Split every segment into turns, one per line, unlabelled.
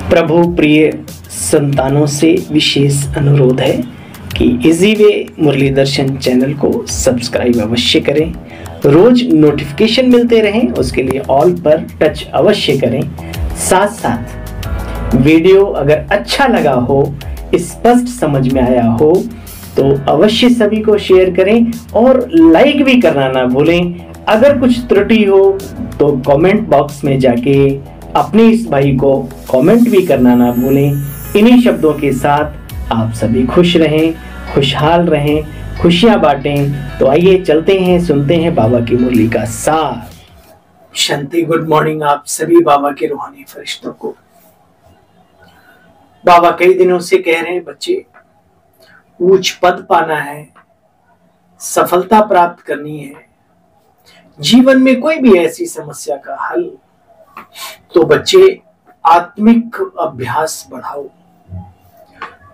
प्रभु प्रिय संतानों से विशेष अनुरोध है कि इजी वे मुरली दर्शन चैनल को सब्सक्राइब अवश्य करें, रोज नोटिफिकेशन मिलते रहें उसके लिए ऑल पर टच अवश्य करें। साथ साथ वीडियो अगर अच्छा लगा हो, स्पष्ट समझ में आया हो तो अवश्य सभी को शेयर करें और लाइक भी करना ना भूलें। अगर कुछ त्रुटि हो तो कमेंट बॉक्स में जाके अपने इस भाई को कमेंट भी करना ना भूलें। इन्हीं शब्दों के साथ आप सभी खुश रहें, खुशहाल रहें, खुशियां बांटें। तो आइए चलते हैं, सुनते हैं बाबा की मुरली का सार।
शांति, गुड मॉर्निंग आप सभी बाबा के रूहानी फरिश्तों को। बाबा कई दिनों से कह रहे हैं बच्चे, उच्च पद पाना है, सफलता प्राप्त करनी है, जीवन में कोई भी ऐसी समस्या का हल, तो बच्चे आत्मिक अभ्यास बढ़ाओ।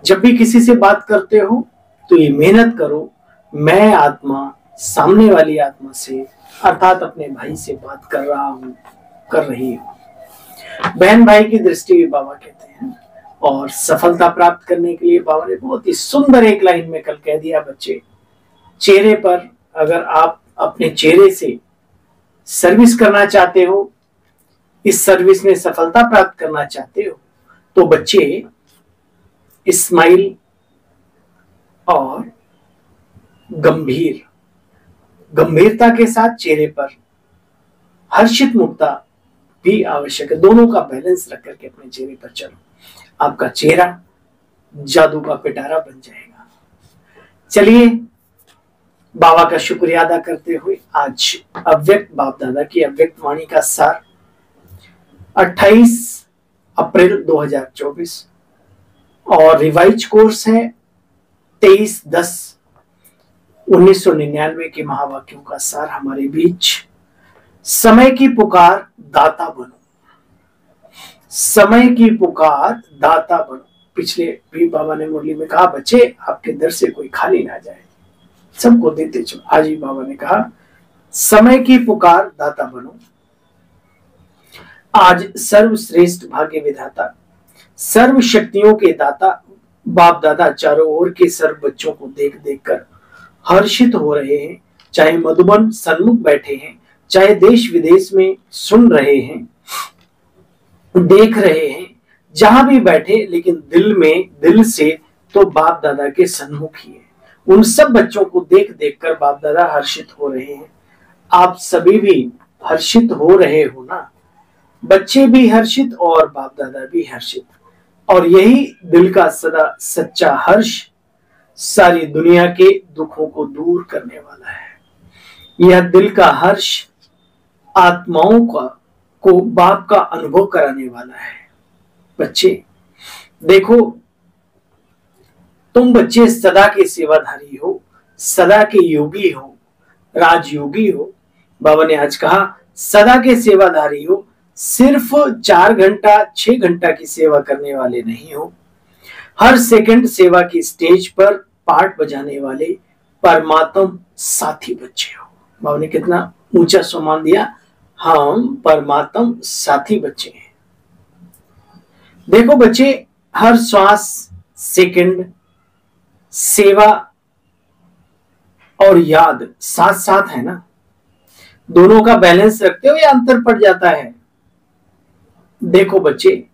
जब भी किसी से बात करते हो तो ये मेहनत करो, मैं आत्मा सामने वाली आत्मा से अर्थात अपने भाई से बात कर रहा हूं, कर रही हूं। बहन भाई की दृष्टि भी बाबा कहते हैं। और सफलता प्राप्त करने के लिए बाबा ने बहुत ही सुंदर एक लाइन में कल कह दिया बच्चे, चेहरे पर अगर आप अपने चेहरे से सर्विस करना चाहते हो, इस सर्विस में सफलता प्राप्त करना चाहते हो, तो बच्चे स्माइल और गंभीरता के साथ चेहरे पर हर्षित मुक्ता भी आवश्यक है। दोनों का बैलेंस रख करके अपने चेहरे पर चलो, आपका चेहरा जादू का पिटारा बन जाएगा। चलिए बाबा का शुक्रिया अदा करते हुए आज अव्यक्त बाप दादा की अव्यक्त वाणी का सार 28 अप्रैल 2024 और रिवाइज कोर्स है 23/10/1999 के महावाक्यों का सार हमारे बीच। समय की पुकार दाता बनो, समय की पुकार दाता बनो। पिछले भी बाबा ने मुरली में कहा, बच्चे आपके दर से कोई खाली ना जाए, सबको देते चलो। आज ही बाबा ने कहा समय की पुकार दाता बनो। आज सर्वश्रेष्ठ भाग्य विधाता, सर्व शक्तियों के दाता बाप दादा चारों ओर के सर्व बच्चों को देख देख कर हर्षित हो रहे हैं। चाहे मधुबन सन्मुख बैठे हैं, चाहे देश विदेश में सुन रहे हैं, देख रहे हैं, जहां भी बैठे, लेकिन दिल से तो बाप दादा के सन्मुख ही है। उन सब बच्चों को देख देख कर बाप दादा हर्षित हो रहे हैं। आप सभी भी हर्षित हो रहे हो ना? बच्चे भी हर्षित और बाप दादा भी हर्षित। और यही दिल का सदा सच्चा हर्ष सारी दुनिया के दुखों को दूर करने वाला है। यह दिल का हर्ष आत्माओं को बाप का अनुभव कराने वाला है। बच्चे देखो, तुम बच्चे सदा के सेवाधारी हो, सदा के योगी हो, राजयोगी हो। बाबा ने आज कहा सदा के सेवाधारी हो, सिर्फ 4 घंटा 6 घंटा की सेवा करने वाले नहीं हो, हर सेकंड सेवा की स्टेज पर पार्ट बजाने वाले परमात्म साथी बच्चे हो। बाबा ने कितना ऊंचा सम्मान दिया, हम परमात्म साथी बच्चे हैं। देखो बच्चे, हर श्वास सेकंड सेवा और याद साथ साथ है ना? दोनों का बैलेंस रखते हो या अंतर पड़ जाता है? देखो बच्चे,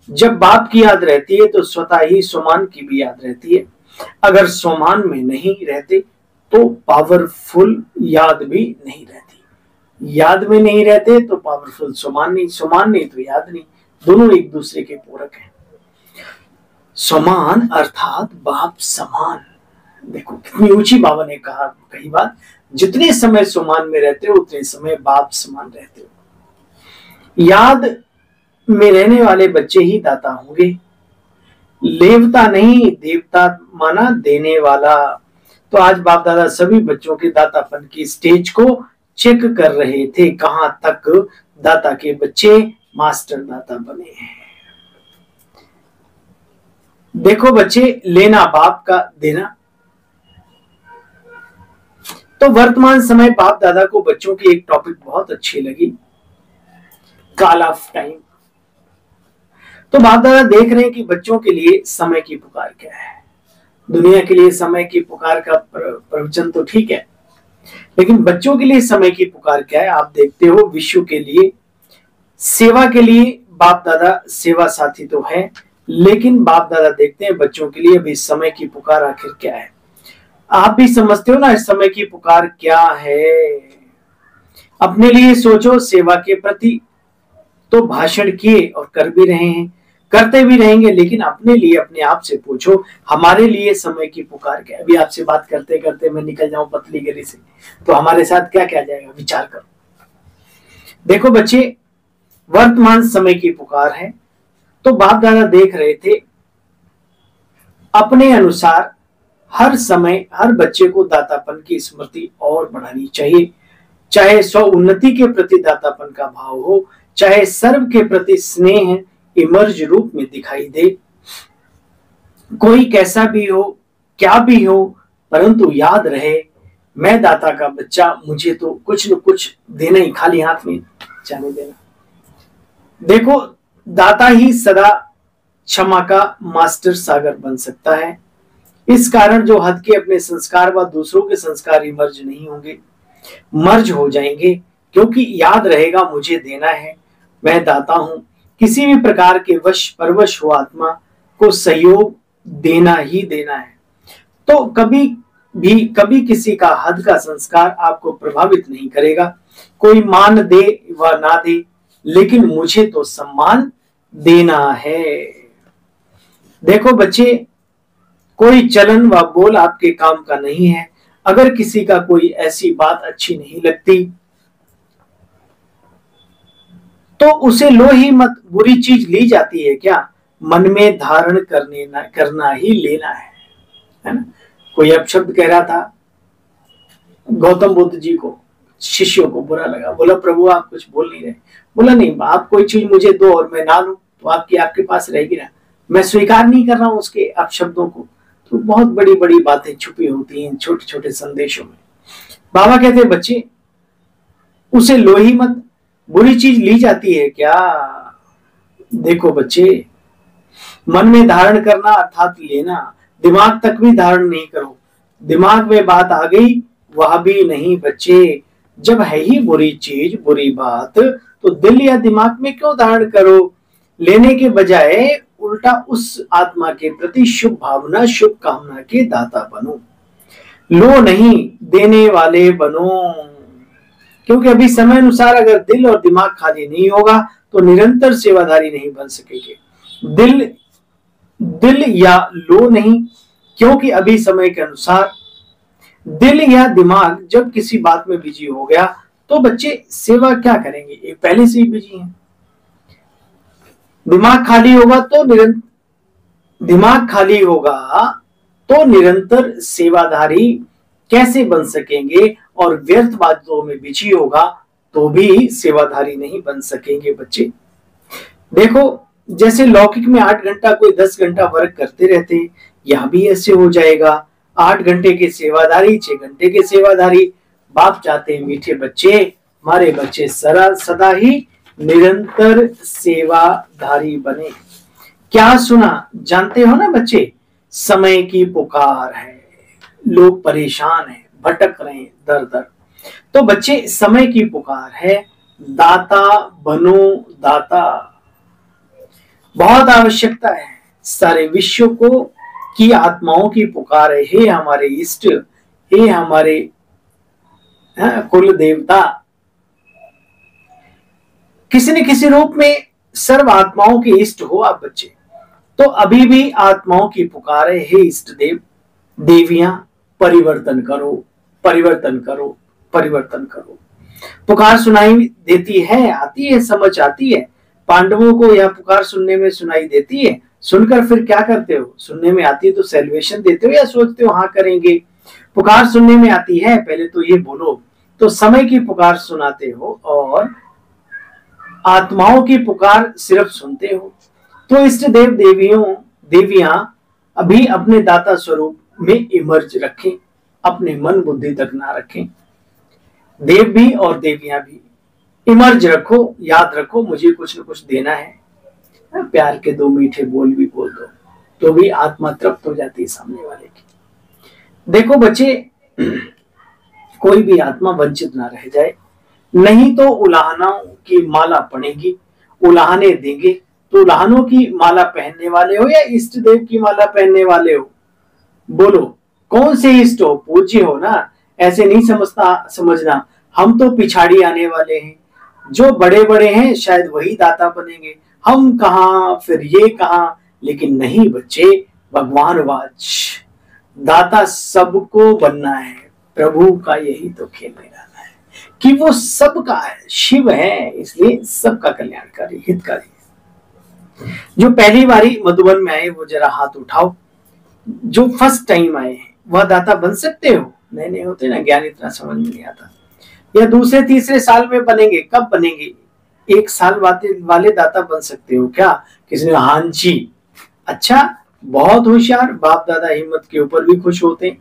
जब बाप की याद रहती है तो स्वतः ही सोमान की भी याद रहती है। अगर सोमान में नहीं रहते तो पावरफुल याद भी नहीं रहती। याद में नहीं रहते तो पावरफुल सोमान नहीं, सोमान नहीं तो याद नहीं। दोनों एक दूसरे के पूरक हैं। सोमान अर्थात बाप समान। देखो कितनी ऊंची बाबा ने कहा कई बार, जितने समय सोमान में रहते हो उतने समय बाप समान रहते हो। याद में रहने वाले बच्चे ही दाता होंगे। लेवता नहीं देवता माना देने वाला। तो आज बाप दादा सभी बच्चों के दातापन की स्टेज को चेक कर रहे थे, कहां तक दाता के बच्चे मास्टर दाता बने हैं। देखो बच्चे, लेना बाप का, देना। तो वर्तमान समय बाप दादा को बच्चों की एक टॉपिक बहुत अच्छी लगी, कॉल ऑफ टाइम। तो बाप दादा देख रहे हैं कि बच्चों के लिए समय की पुकार क्या है। दुनिया के लिए समय की पुकार का प्रवचन तो ठीक है, लेकिन बच्चों के लिए समय की पुकार क्या है आप देखते हो। विश्व के लिए, सेवा के लिए बाप दादा सेवा साथी तो है, लेकिन बाप दादा देखते हैं बच्चों के लिए भी समय की पुकार आखिर क्या है। आप भी समझते हो ना इस समय की पुकार क्या है। अपने लिए सोचो, सेवा के प्रति तो भाषण किए और कर भी रहे हैं, करते भी रहेंगे, लेकिन अपने लिए अपने आप से पूछो हमारे लिए समय की पुकार क्या है। अभी आपसे बात करते करते मैं निकल जाऊं पतली गली से तो हमारे साथ क्या क्या जाएगा, विचार करो। देखो बच्चे, वर्तमान समय की पुकार है। तो बाप दादा देख रहे थे अपने अनुसार हर समय हर बच्चे को दातापन की स्मृति और बढ़ानी चाहिए। चाहे स्व उन्नति के प्रति दातापन का भाव हो, चाहे सर्व के प्रति स्नेह इमर्ज रूप में दिखाई दे। कोई कैसा भी हो, क्या भी हो, परंतु याद रहे मैं दाता का बच्चा, मुझे तो कुछ न कुछ देना ही, खाली हाथ में जाने देना। देखो, दाता ही सदा क्षमा का मास्टर सागर बन सकता है। इस कारण जो हद के अपने संस्कार व दूसरों के संस्कार इमर्ज नहीं होंगे, मर्ज हो जाएंगे, क्योंकि याद रहेगा मुझे देना है, मैं दाता हूं। किसी भी प्रकार के वश परवश हो आत्मा को सहयोग देना ही देना है। तो कभी किसी का हद का संस्कार आपको प्रभावित नहीं करेगा। कोई मान दे व ना दे, लेकिन मुझे तो सम्मान देना है। देखो बच्चे, कोई चलन व बोल आपके काम का नहीं है। अगर किसी का कोई ऐसी बात अच्छी नहीं लगती तो उसे लो ही मत। बुरी चीज ली जाती है क्या, मन में धारण करना ही लेना है ना। कोई अपशब्द कह रहा था गौतम बुद्ध जी को, शिष्यों को बुरा लगा, बोला प्रभु आप कुछ बोल नहीं रहे। बोला नहीं, आप कोई चीज मुझे दो और मैं ना लूं तो आपके पास रहेगी ना, मैं स्वीकार नहीं कर रहा हूं उसके अपशब्दों को। तो बहुत बड़ी बड़ी बातें छुपी होती हैं छोटे छोटे संदेशों में। बाबा कहते बच्चे उसे लो ही मत, बुरी चीज ली जाती है क्या। देखो बच्चे, मन में धारण करना अर्थात लेना, दिमाग तक भी धारण नहीं करो। दिमाग में बात आ गई वह भी नहीं बच्चे। जब है ही बुरी चीज, बुरी बात, तो दिल या दिमाग में क्यों धारण करो। लेने के बजाय उल्टा उस आत्मा के प्रति शुभ भावना, शुभ कामना के दाता बनो। लो नहीं, देने वाले बनो। क्योंकि अभी समय अनुसार अगर दिल और दिमाग खाली नहीं होगा तो निरंतर सेवाधारी नहीं बन सकेंगे। दिल या लो नहीं, क्योंकि अभी समय के अनुसार दिल या दिमाग जब किसी बात में बिजी हो गया तो बच्चे सेवा क्या करेंगे, ये पहले से ही बिजी हैं। दिमाग खाली होगा तो निरंतर सेवाधारी कैसे बन सकेंगे, और व्यर्थ बातों में बिजी होगा तो भी सेवाधारी नहीं बन सकेंगे बच्चे। देखो, जैसे लौकिक में 8 घंटा कोई 10 घंटा वर्क करते रहते हैं, यहां भी ऐसे हो जाएगा। 8 घंटे के सेवाधारी, 6 घंटे के सेवाधारी। बाप चाहते हैं मीठे बच्चे, हमारे बच्चे सदा ही निरंतर सेवाधारी बने। क्या सुना, जानते हो ना बच्चे, समय की पुकार है, लोग परेशान हैं, भटक रहे हैं दर दर। तो बच्चे, समय की पुकार है, दाता बनो दाता। बहुत आवश्यकता है, सारे विश्व को की आत्माओं की पुकार है। हे हमारे इष्ट, हे हमारे कुल देवता, किसी न किसी रूप में सर्व आत्माओं के इष्ट हो आप बच्चे। तो अभी भी आत्माओं की पुकार है, हे इष्ट देव देवियां, परिवर्तन करो, परिवर्तन करो, परिवर्तन करो। पुकार सुनाई देती है, आती है, समझ आती है। पांडवों को यह पुकार सुनने में सुनाई देती है। सुनकर फिर क्या करते हो, सुनने में आती है तो सेल्वेशन देते हो या सोचते हो हाँ करेंगे। पुकार सुनने में आती है, पहले तो ये बोलो। तो समय की पुकार सुनाते हो और आत्माओं की पुकार सिर्फ सुनते हो। तो इष्ट देव देवियां अभी अपने दाता स्वरूप में इमर्ज रखें, अपने मन बुद्धि तक ना रखें। देव भी और देवियां भी इमर्ज रखो, याद रखो मुझे कुछ न कुछ देना है। प्यार के 2 मीठे बोल भी बोल दो तो भी आत्मा तृप्त हो जाती है सामने वाले की। देखो बच्चे, कोई भी आत्मा वंचित ना रह जाए, नहीं तो उलाहनों की माला पड़ेगी, उलाहने देंगे तो उलाहनों की माला पहनने वाले हो या इष्ट देव की माला पहनने वाले हो? बोलो कौन से इष्ट हो? पूज्य हो ना। ऐसे नहीं समझना हम तो पिछाड़ी आने वाले हैं, जो बड़े बड़े हैं शायद वही दाता बनेंगे, हम कहां फिर ये कहां। लेकिन नहीं बच्चे, भगवान वाच दाता सबको बनना है। प्रभु का यही तो खेल निराला है कि वो सबका है, शिव है, इसलिए सबका कल्याणकारी हितकारी है। जो पहली बारी मधुबन में आए वो जरा हाथ उठाओ। जो फर्स्ट टाइम आए हैं वह दाता बन सकते हो? नहीं होते ना, ज्ञान इतना समझ में नहीं आता। या दूसरे तीसरे साल में बनेंगे? कब बनेंगे? 1 साल वाले दाता बन सकते हो क्या? किसी ने हाँ जी, अच्छा बहुत होशियार। बाप दादा हिम्मत के ऊपर भी खुश होते हैं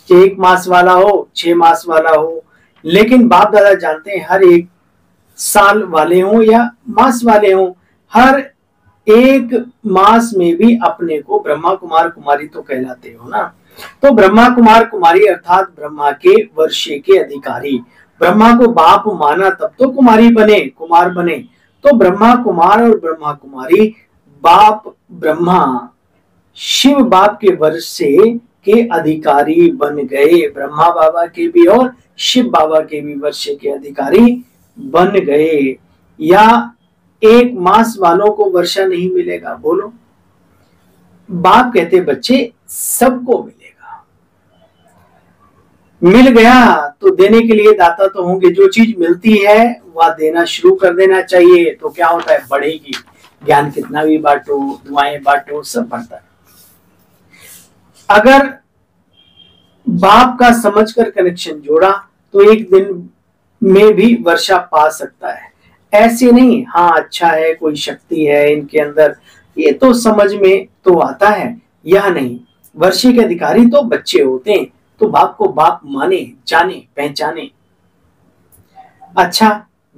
कि 1 मास वाला हो, 6 मास वाला हो, लेकिन बाप दादा जानते हैं हर 1 साल वाले हो या मास वाले हो, हर 1 मास में भी अपने को ब्रह्मा कुमार कुमारी तो कहलाते हो ना। तो ब्रह्मा कुमार कुमारी अर्थात ब्रह्मा के वर्षे के अधिकारी, ब्रह्मा को बाप माना तब तो कुमारी बने, कुमार बने। तो ब्रह्मा कुमार और ब्रह्मा कुमारी, बाप ब्रह्मा शिव बाप के वर्षे के अधिकारी बन गए। ब्रह्मा बाबा के भी और शिव बाबा के भी वर्षे के अधिकारी बन गए। या 1 मास वालों को वर्षा नहीं मिलेगा? बोलो। बाप कहते बच्चे सबको मिलेगा। मिल गया तो देने के लिए दाता तो होंगे। जो चीज मिलती है वह देना शुरू कर देना चाहिए, तो क्या होता है? बढ़ेगी। ज्ञान कितना भी बांटो, दुआएं बांटो, सब बढ़ता है। अगर बाप का समझकर कनेक्शन जोड़ा तो 1 दिन में भी वर्षा पा सकता है। ऐसे नहीं हाँ अच्छा है, कोई शक्ति है इनके अंदर, ये तो समझ में तो आता है। यह नहीं, वर्षे के अधिकारी तो बच्चे होते हैं, तो बाप को बाप माने, जाने, पहचाने। अच्छा,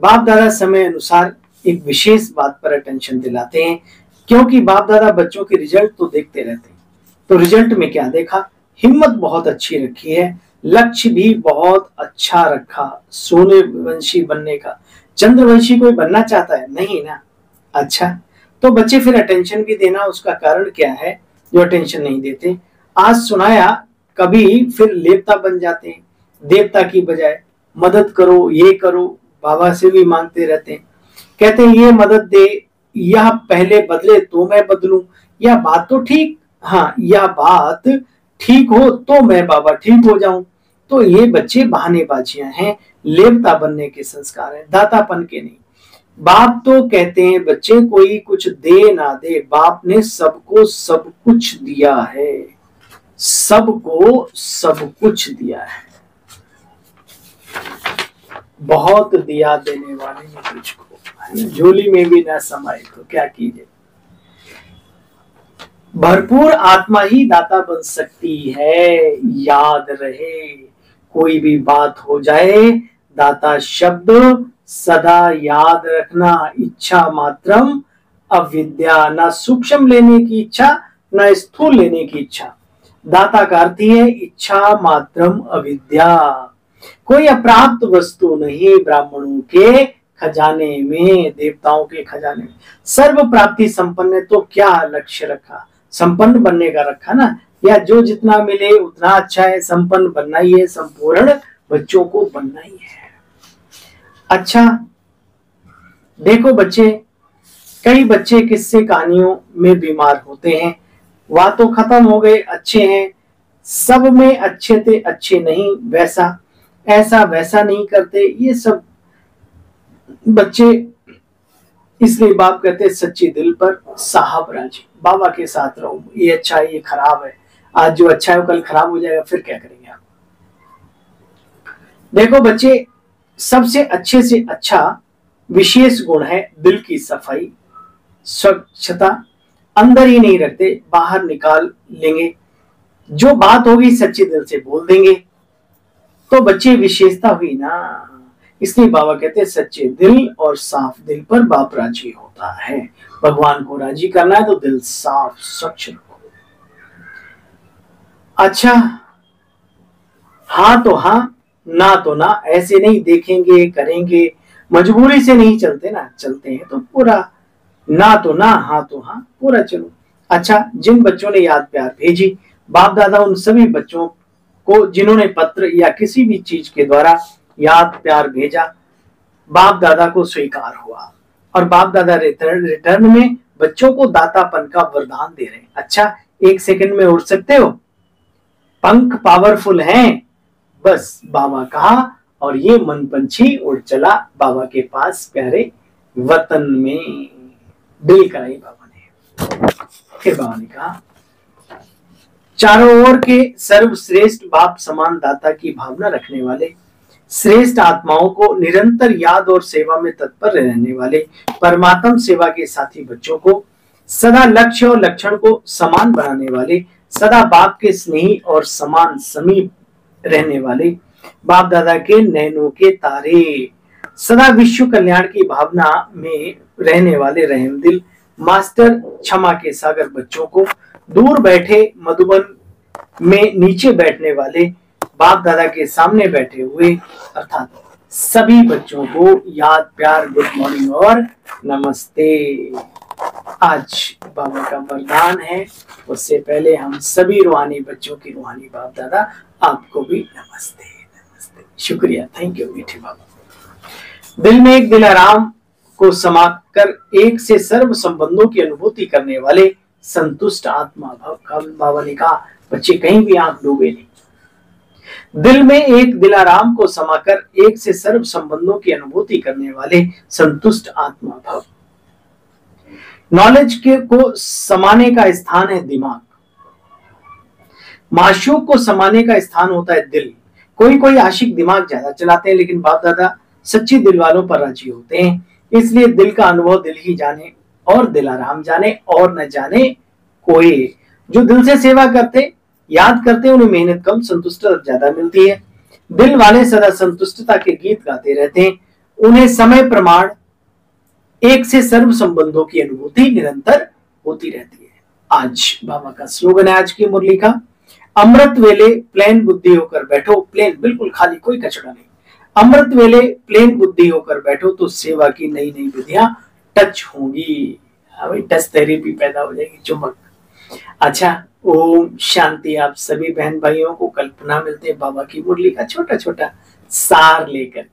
बाप दादा समय अनुसार एक विशेष बात पर अटेंशन दिलाते हैं, क्योंकि बाप दादा बच्चों के रिजल्ट तो देखते रहते हैं। तो रिजल्ट में क्या देखा? हिम्मत बहुत अच्छी रखी है, लक्ष्य भी बहुत अच्छा रखा, सोने वंशी बनने का। चंद्रवंशी कोई बनना चाहता है? नहीं ना। अच्छा, तो बच्चे फिर अटेंशन भी देना, उसका कारण क्या है जो अटेंशन नहीं देते? आज सुनाया, कभी फिर लेवता बन जाते हैं, देवता की बजाय मदद करो, ये करो, बाबा से भी मांगते रहते हैं। कहते हैं ये मदद दे, यह पहले बदले तो मैं बदलूं, यह बात तो ठीक, हाँ यह बात ठीक हो तो मैं बाबा ठीक हो जाऊं। तो ये बच्चे बहानेबाजियां हैं, लेवता बनने के संस्कार हैं, दातापन के नहीं। बाप तो कहते हैं बच्चे कोई कुछ दे ना दे, बाप ने सबको सब कुछ दिया है, सबको सब कुछ दिया है। बहुत दिया देने वाले ने तुझको, झोली में भी ना समाये तो क्या कीजिए। भरपूर आत्मा ही दाता बन सकती है, याद रहे। कोई भी बात हो जाए, दाता शब्द सदा याद रखना। इच्छा मात्रम अविद्या, ना सूक्ष्म लेने की इच्छा ना स्थूल लेने की इच्छा। दाता का अर्थ है इच्छा मात्रम अविद्या। कोई अप्राप्त वस्तु नहीं ब्राह्मणों के खजाने में, देवताओं के खजाने में। सर्व प्राप्ति संपन्न, तो क्या लक्ष्य रखा? संपन्न बनने का रखा ना, या जो जितना मिले उतना अच्छा है, संपन्न बनना ही है, संपूर्ण बच्चों को बनना ही है। अच्छा देखो बच्चे, कई बच्चे किस्से कहानियों में बीमार होते हैं, वह तो खत्म हो गए, अच्छे हैं, सब में अच्छे थे, अच्छे नहीं, वैसा ऐसा वैसा नहीं करते, ये सब बच्चे। इसलिए बाप कहते सच्चे दिल पर साहब राजी, बाबा के साथ रहो। ये अच्छा है, ये खराब है, आज जो अच्छा है वो कल खराब हो जाएगा, फिर क्या करेंगे आप? देखो बच्चे, सबसे अच्छे से अच्छा विशेष गुण है दिल की सफाई, स्वच्छता। अंदर ही नहीं रखते, बाहर निकाल लेंगे। जो बात होगी सच्चे दिल से बोल देंगे, तो बच्चे विशेषता हुई ना। इसलिए बाबा कहते हैं सच्चे दिल और साफ दिल पर बाप राजी होता। होता है। भगवान को राजी करना है तो दिल साफ स्वच्छ रखो। अच्छा, हाँ तो हाँ, ना तो ना, ऐसे नहीं देखेंगे करेंगे, मजबूरी से नहीं चलते ना, चलते हैं तो पूरा, ना तो ना, हाँ तो हाँ, पूरा चलो। अच्छा, जिन बच्चों ने याद प्यार भेजी, बाप दादा उन सभी बच्चों को जिन्होंने पत्र या किसी भी चीज के द्वारा याद प्यार भेजा, बाप दादा को स्वीकार हुआ और बाप दादा रिटर्न में बच्चों को दातापन का वरदान दे रहे हैं। अच्छा, 1 सेकंड में उड़ सकते हो, पंख पावरफुल हैं, बस बाबा कहा और ये मन पंछी उड़ चला बाबा के पास प्यारे वतन में। दिल कराई बाबा ने। फिर बाबा ने कहा, चारों ओर के सर्वश्रेष्ठ बाप समान दाता की भावना रखने वाले, श्रेष्ठ आत्माओं को निरंतर याद और सेवा में तत्पर रहने वाले परमात्म सेवा के साथी बच्चों को सदा लक्ष्य और लक्षण को समान बनाने वाले, सदा बाप के स्नेही और समान समीप रहने वाले, बाप दादा के नैनों के तारे, सदा विश्व कल्याण की भावना में रहने वाले रहमदिल मास्टर क्षमा के सागर बच्चों को, दूर बैठे मधुबन में नीचे बैठने वाले बाप दादा के सामने बैठे हुए अर्थात सभी बच्चों को याद प्यार गुड मॉर्निंग और नमस्ते। आज बाबा का वरदान है, उससे पहले हम सभी रूहानी बच्चों की रूहानी बाप दादा आपको भी नमस्ते नमस्ते। शुक्रिया, थैंक यू मीठे बाबा। दिल में एक दिलाराम को समाकर एक से सर्व संबंधों की अनुभूति करने वाले संतुष्ट आत्मा भव। बाबा ने कहा, बच्चे कहीं भी आंख डूबे नहीं। दिल में एक दिलाराम को समाकर एक से सर्व संबंधों की अनुभूति करने वाले संतुष्ट आत्मा भव। नॉलेज के को समाने का स्थान है दिमाग, माशूक को समाने का स्थान होता है दिल। कोई आशिक दिमाग ज्यादा चलाते हैं, लेकिन बाप दादा सच्ची दिल वालों पर राजी होते हैं। इसलिए दिल का अनुभव दिल ही जाने और दिलाराम जाने और न जाने कोई। जो दिल से सेवा करते याद करते उन्हें मेहनत कम संतुष्टता ज्यादा मिलती है। दिल वाले सदा संतुष्टता के गीत गाते रहते हैं, उन्हें समय प्रमाण एक से सर्व संबंधों की अनुभूति निरंतर होती रहती है। आज बाबा का स्लोगन है आज की मुरली का, अमृत वेले प्लेन बुद्धि होकर बैठो। प्लेन बिल्कुल खाली, कोई कचरा नहीं। अमृत वेले प्लेन बुद्धि होकर बैठो तो सेवा की नई नई विधियां टच होंगी। टच थेरेपी पैदा हो जाएगी, चुंबक। अच्छा, ओम शांति। आप सभी बहन भाइयों को कल्पना मिलते हैं बाबा की मुरली का छोटा छोटा सार लेकर।